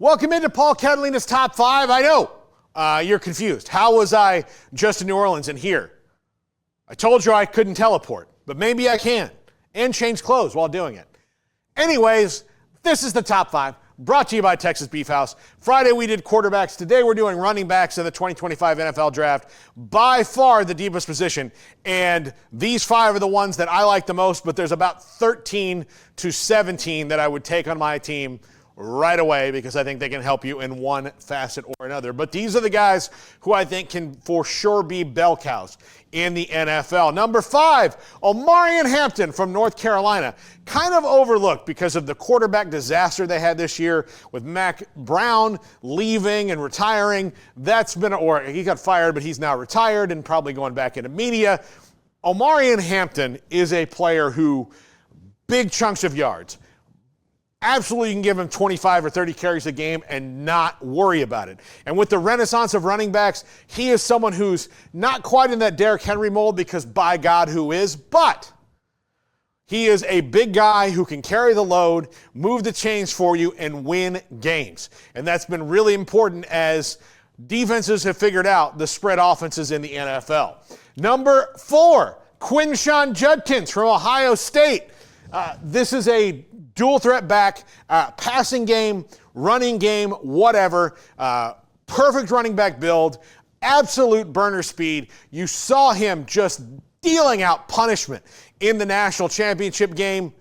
Welcome into Paul Catalina's Top 5. I know you're confused. How was I just in New Orleans and here? I told you I couldn't teleport, but maybe I can. And change clothes while doing it. Anyways, this is the Top 5, brought to you by Texas Beef House. Friday we did quarterbacks. Today we're doing running backs in the 2025 NFL Draft. By far the deepest position. And these 5 are the ones that I like the most, but there's about 13 to 17 that I would take on my team right away because I think they can help you in one facet or another. But these are the guys who I think can for sure be bell cows in the NFL. Number 5, Omarion Hampton from North Carolina. Kind of overlooked because of the quarterback disaster they had this year with Mac Brown leaving and retiring. Or he got fired, but he's now retired and probably going back into media. Omarion Hampton is a player who, big chunks of yards. Absolutely, you can give him 25 or 30 carries a game and not worry about it. And with the renaissance of running backs, he is someone who's not quite in that Derrick Henry mold because by God who is, but he is a big guy who can carry the load, move the chains for you, and win games. And that's been really important as defenses have figured out the spread offenses in the NFL. Number 4, Quinshon Judkins from Ohio State. This is a dual threat back, passing game, running game, whatever. Perfect running back build, absolute burner speed. You saw him just dealing out punishment in the national championship game.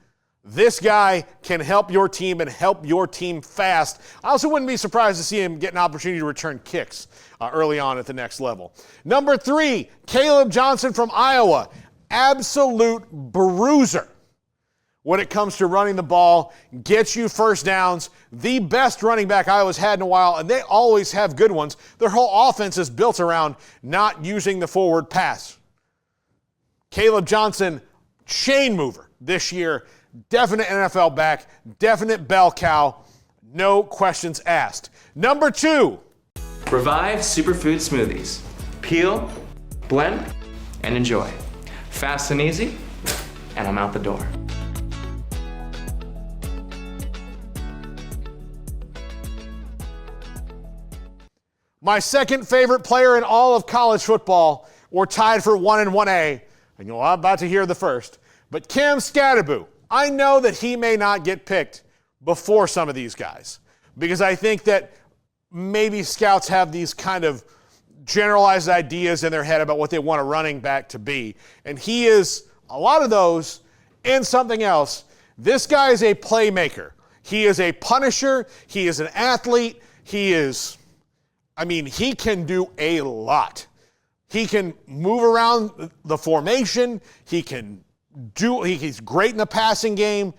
This guy can help your team and help your team fast. I also wouldn't be surprised to see him get an opportunity to return kicks early on at the next level. Number 3, Kaleb Johnson from Iowa. Absolute bruiser when it comes to running the ball, gets you first downs. The best running back Iowa's had in a while, and they always have good ones. Their whole offense is built around not using the forward pass. Kaleb Johnson, chain mover this year. Definite NFL back, definite bell cow, no questions asked. Number 2. Revive Superfood Smoothies. Peel, blend, and enjoy. Fast and easy, and I'm out the door. My second favorite player in all of college football, or tied for 1 and 1A, and you're about to hear the first, but Cam Skattebo. I know that he may not get picked before some of these guys because I think that maybe scouts have these kind of generalized ideas in their head about what they want a running back to be, and he is a lot of those and something else. This guy is a playmaker. He is a punisher. He is an athlete. He can do a lot. He can move around the formation. He's great in the passing game.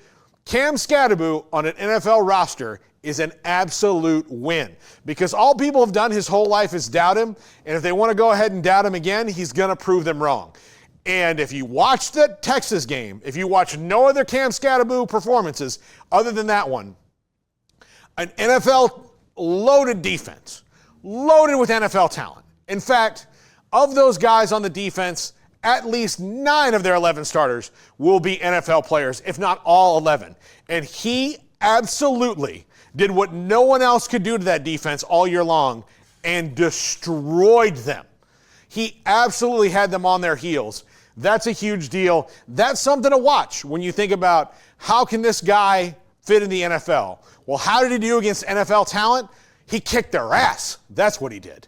Cam Skattebo on an NFL roster is an absolute win because all people have done his whole life is doubt him. And if they want to go ahead and doubt him again, he's going to prove them wrong. And if you watch the Texas game, if you watch no other Cam Skattebo performances other than that one, an NFL loaded defense, loaded with NFL talent. In fact, of those guys on the defense, at least 9 of their 11 starters will be NFL players, if not all 11. And he absolutely did what no one else could do to that defense all year long and destroyed them. He absolutely had them on their heels. That's a huge deal. That's something to watch when you think about how can this guy fit in the NFL? Well, how did he do against NFL talent? He kicked their ass. That's what he did.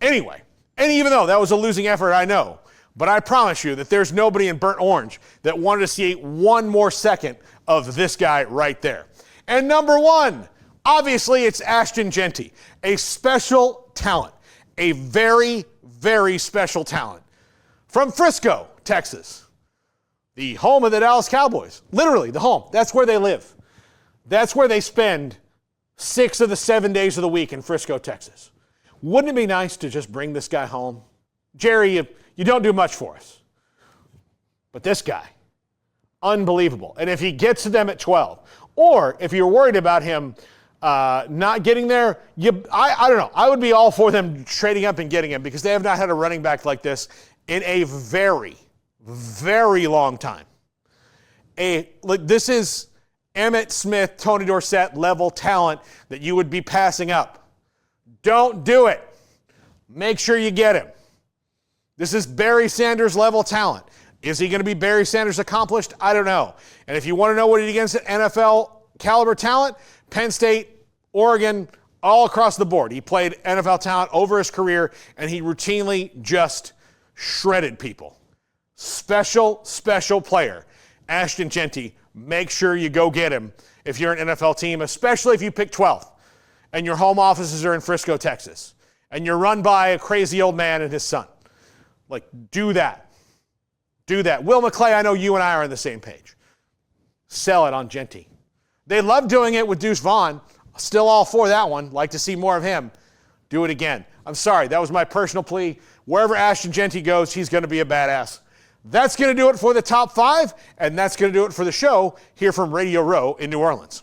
Anyway, and even though that was a losing effort, I know, but I promise you that there's nobody in burnt orange that wanted to see one more second of this guy right there. And number 1, obviously it's Ashton Jeanty, a special talent, a very, very special talent from Frisco, Texas, the home of the Dallas Cowboys. Literally the home. That's where they live. That's where they spend 6 of the 7 days of the week in Frisco, Texas. Wouldn't it be nice to just bring this guy home? Jerry, you don't do much for us. But this guy, unbelievable. And if he gets to them at 12, or if you're worried about him not getting there, I don't know. I would be all for them trading up and getting him because they have not had a running back like this in a very, very long time. This is Emmitt Smith, Tony Dorsett level talent that you would be passing up. Don't do it. Make sure you get him. This is Barry Sanders level talent. Is he going to be Barry Sanders accomplished? I don't know. And if you want to know what he did against NFL caliber talent, Penn State, Oregon, all across the board. He played NFL talent over his career, and he routinely just shredded people. Special player. Ashton Jeanty, make sure you go get him if you're an NFL team, especially if you pick 12th and your home offices are in Frisco, Texas, and you're run by a crazy old man and his son. Like, do that. Do that. Will McClay, I know you and I are on the same page. Sell it on Jeanty. They love doing it with Deuce Vaughn. Still all for that one. Like to see more of him. Do it again. I'm sorry. That was my personal plea. Wherever Ashton Jeanty goes, he's going to be a badass. That's going to do it for the top 5, and that's going to do it for the show here from Radio Row in New Orleans.